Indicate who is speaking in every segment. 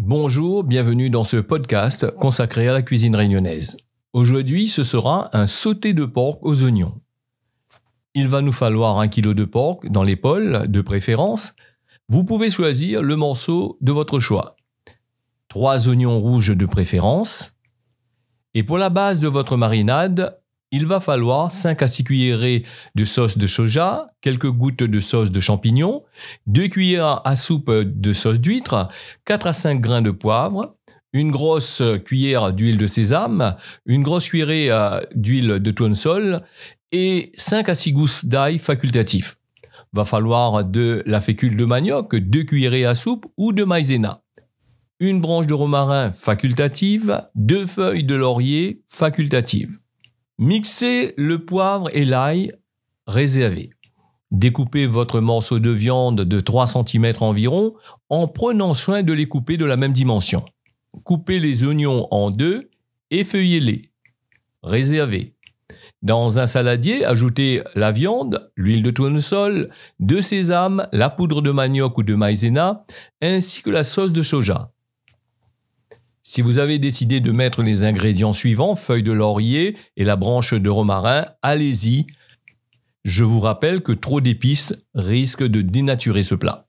Speaker 1: Bonjour, bienvenue dans ce podcast consacré à la cuisine réunionnaise. Aujourd'hui, ce sera un sauté de porc aux oignons. Il va nous falloir 1 kg de porc dans l'épaule, de préférence. Vous pouvez choisir le morceau de votre choix. 3 oignons rouges de préférence. Et pour la base de votre marinade, il va falloir 5 à 6 cuillerées de sauce de soja, quelques gouttes de sauce de champignons, 2 cuillères à soupe de sauce d'huître, 4 à 5 grains de poivre, une grosse cuillère d'huile de sésame, une grosse cuillerée d'huile de tournesol et 5 à 6 gousses d'ail facultatifs. Va falloir de la fécule de manioc, 2 cuillerées à soupe ou de maïzena. Une branche de romarin facultative, 2 feuilles de laurier facultatives. Mixez le poivre et l'ail réservé. Découpez votre morceau de viande de 3 cm environ en prenant soin de les couper de la même dimension. Coupez les oignons en 2 et feuillez-les. Réservez. Dans un saladier, ajoutez la viande, l'huile de tournesol, de sésame, la poudre de manioc ou de maïzena, ainsi que la sauce de soja. Si vous avez décidé de mettre les ingrédients suivants, feuilles de laurier et la branche de romarin, allez-y. Je vous rappelle que trop d'épices risque de dénaturer ce plat.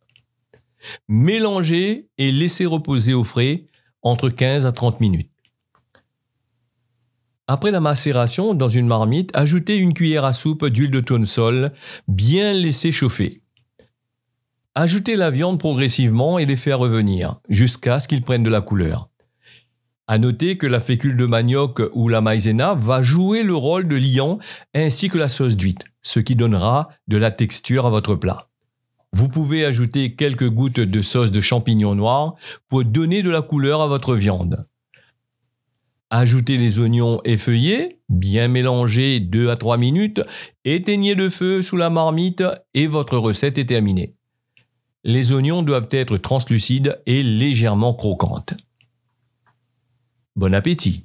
Speaker 1: Mélangez et laissez reposer au frais entre 15 à 30 minutes. Après la macération, dans une marmite, ajoutez une cuillère à soupe d'huile de tournesol, bien laissée chauffer. Ajoutez la viande progressivement et les faire revenir jusqu'à ce qu'ils prennent de la couleur. À noter que la fécule de manioc ou la maïzena va jouer le rôle de liant ainsi que la sauce d'huître, ce qui donnera de la texture à votre plat. Vous pouvez ajouter quelques gouttes de sauce de champignons noirs pour donner de la couleur à votre viande. Ajoutez les oignons effeuillés, bien mélangés 2 à 3 minutes, éteignez le feu sous la marmite et votre recette est terminée. Les oignons doivent être translucides et légèrement croquantes. Bon appétit!